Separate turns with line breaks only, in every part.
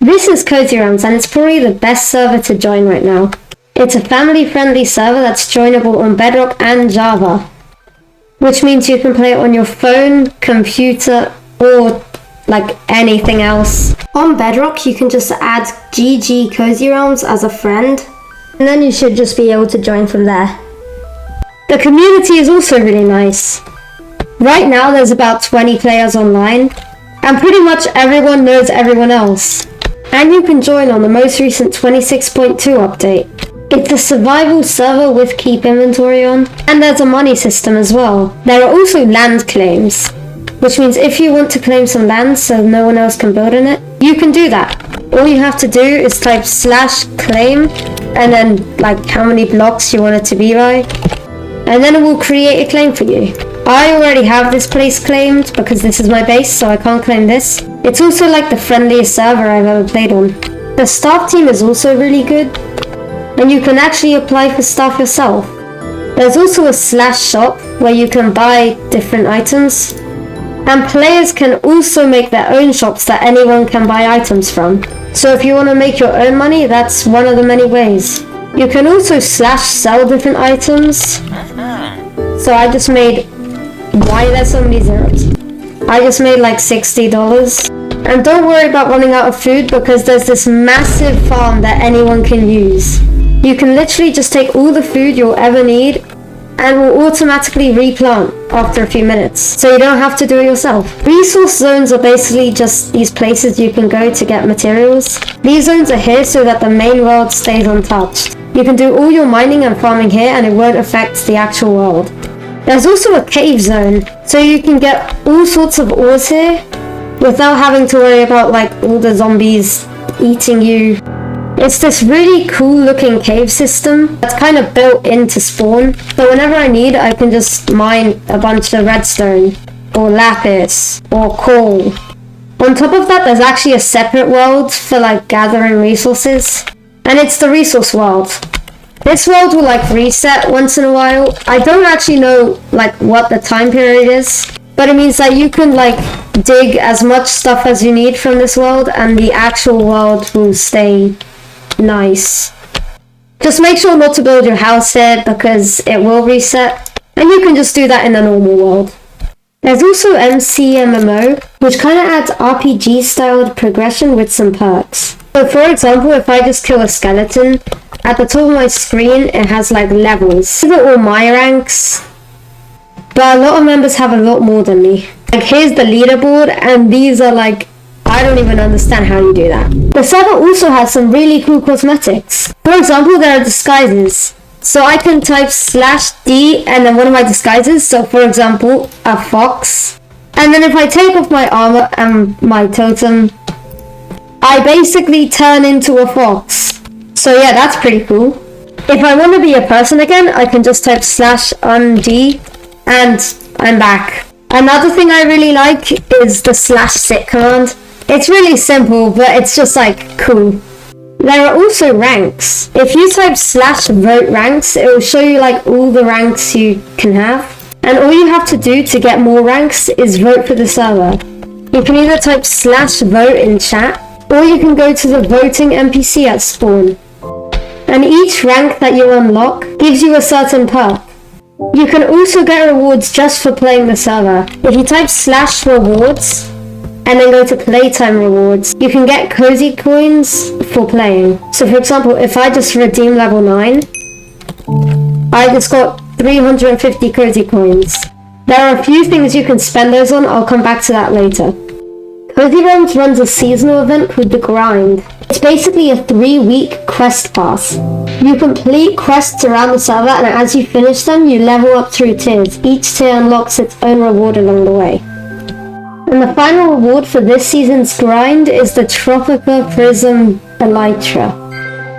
This is Cozy Realms, and it's probably the best server to join right now. It's a family-friendly server that's joinable on Bedrock and Java, which means you can play it on your phone, computer, or like anything else. On Bedrock, you can just add GG Cozy Realms as a friend, and then you should just be able to join from there. The community is also really nice. Right now there's about 20 players online, and pretty much everyone knows everyone else. And you can join on the most recent 26.2 update. It's a survival server with keep inventory on, and there's a money system as well. There are also land claims, which means if you want to claim some land so no one else can build in it, you can do that. All you have to do is type /claim and then like how many blocks you want it to be by, and then it will create a claim for you. I already have this place claimed because this is my base, so I can't claim this. It's also like the friendliest server I've ever played on. The staff team is also really good, and you can actually apply for stuff yourself. There's also a /shop where you can buy different items, and players can also make their own shops that anyone can buy items from. So if you want to make your own money, that's one of the many ways. You can also /sell different items. So I just made, why there's so many zeros? I just made like $60. And don't worry about running out of food because there's this massive farm that anyone can use. You can literally just take all the food you'll ever need and will automatically replant after a few minutes, so you don't have to do it yourself. Resource zones are basically just these places you can go to get materials. These zones are here so that the main world stays untouched. You can do all your mining and farming here and it won't affect the actual world. There's also a cave zone, so you can get all sorts of ores here without having to worry about like all the zombies eating you. It's this really cool looking cave system that's kind of built into spawn, so whenever I need I can just mine a bunch of redstone or lapis or coal. On top of that there's actually a separate world for like gathering resources, and it's the resource world. This world will like reset once in a while. I don't actually know like what the time period is, but it means that you can like dig as much stuff as you need from this world and the actual world will stay nice. Just make sure not to build your house here because it will reset, and you can just do that in the normal world. There's also MCMMO, which kind of adds RPG styled progression with some perks. So for example, if I just kill a skeleton, at the top of my screen it has like levels. These are all my ranks, but a lot of members have a lot more than me. Like here's the leaderboard, and these are like, I don't even understand how you do that. The server also has some really cool cosmetics. For example, there are disguises. So I can type /D and then one of my disguises. So for example, a fox. And then if I take off my armor and my totem, I basically turn into a fox. So yeah, that's pretty cool. If I want to be a person again, I can just type /UND and I'm back. Another thing I really like is the /sit command. It's really simple, but it's just like cool. There are also ranks. If you type /vote ranks, it will show you like all the ranks you can have. And all you have to do to get more ranks is vote for the server. You can either type /vote in chat, or you can go to the voting NPC at spawn. And each rank that you unlock gives you a certain perk. You can also get rewards just for playing the server. If you type /rewards, and then go to playtime rewards, you can get cozy coins for playing. So for example, if I just redeem level 9, I just got 350 cozy coins. There are a few things you can spend those on, I'll come back to that later. Cozy Realms runs a seasonal event called The Grind. It's basically a 3-week quest pass. You complete quests around the server, and as you finish them, you level up through tiers. Each tier unlocks its own reward along the way. And the final reward for this season's grind is the Tropica Prism Elytra.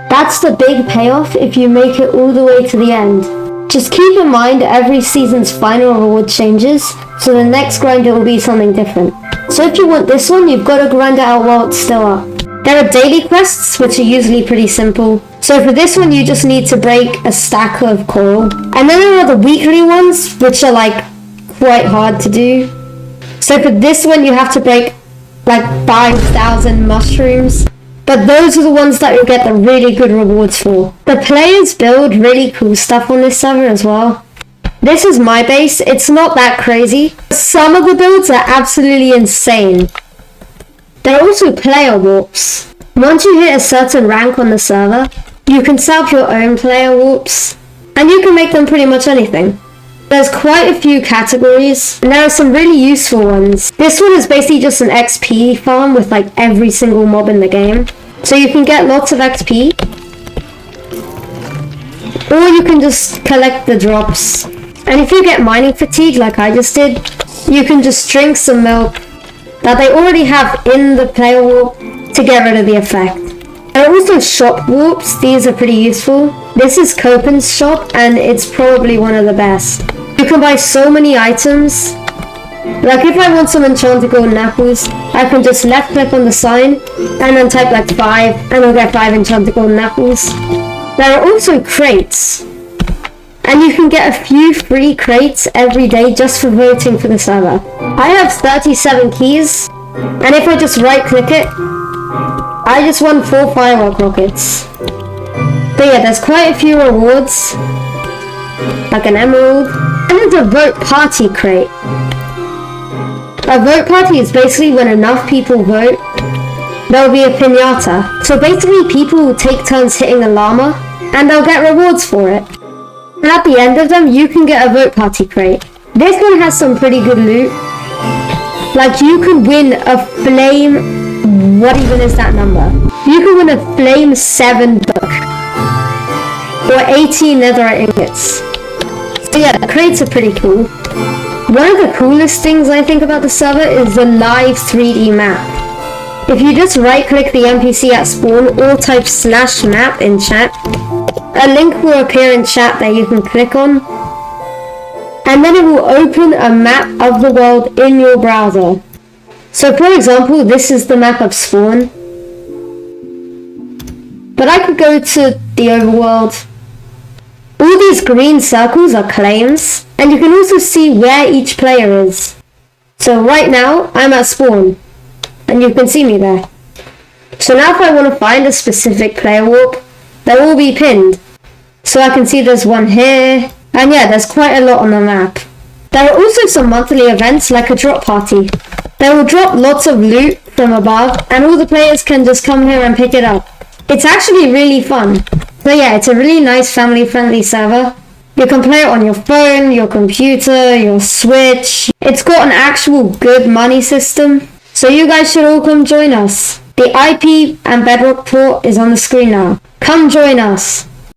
That's the big payoff if you make it all the way to the end. Just keep in mind every season's final reward changes, so the next grind it will be something different. So if you want this one, you've got to grind it out while it's still up. There are daily quests, which are usually pretty simple. So for this one, you just need to break a stack of coral. And then there are the weekly ones, which are like quite hard to do. So for this one, you have to break like 5,000 mushrooms. but those are the ones that you'll get the really good rewards for. The players build really cool stuff on this server as well. This is my base. It's not that crazy. Some of the builds are absolutely insane. There are also player warps. Once you hit a certain rank on the server, you can set up your own player warps, and you can make them pretty much anything. There's quite a few categories, and there are some really useful ones. This one is basically just an XP farm with like every single mob in the game. So you can get lots of XP, or you can just collect the drops. And if you get mining fatigue like I just did, you can just drink some milk that they already have in the player warp to get rid of the effect. There are also shop warps. These are pretty useful. This is Copen's shop, and it's probably one of the best. You can buy so many items. Like if I want some enchanted golden apples, I can just left click on the sign and then type like 5 and I'll get 5 enchanted golden apples. There are also crates, and you can get a few free crates every day just for voting for the server. I have 37 keys, and if I just right click it, I just won 4 firework rockets. But yeah, there's quite a few rewards, like an emerald, and there's a vote party crate. A vote party is basically when enough people vote, there'll be a piñata. So basically people will take turns hitting a llama, and they'll get rewards for it. And at the end of them, you can get a vote party crate. This one has some pretty good loot. Like you could win a flame, what even is that number? You could win a flame 7 book. Or 18 netherite ingots. So yeah, the crates are pretty cool. One of the coolest things I think about the server is the live 3D map. If you just right click the NPC at spawn or type /map in chat, a link will appear in chat that you can click on, and then it will open a map of the world in your browser. So for example, this is the map of spawn. But I could go to the overworld. All these green circles are claims, and you can also see where each player is. So right now, I'm at spawn, and you can see me there. So now if I want to find a specific player warp, they'll all be pinned. So I can see there's one here, and yeah, there's quite a lot on the map. There are also some monthly events like a drop party. They will drop lots of loot from above, and all the players can just come here and pick it up. It's actually really fun. So yeah, it's a really nice family-friendly server. You can play it on your phone, your computer, your Switch. It's got an actual good money system. So you guys should all come join us. The IP and Bedrock port is on the screen now. Come join us.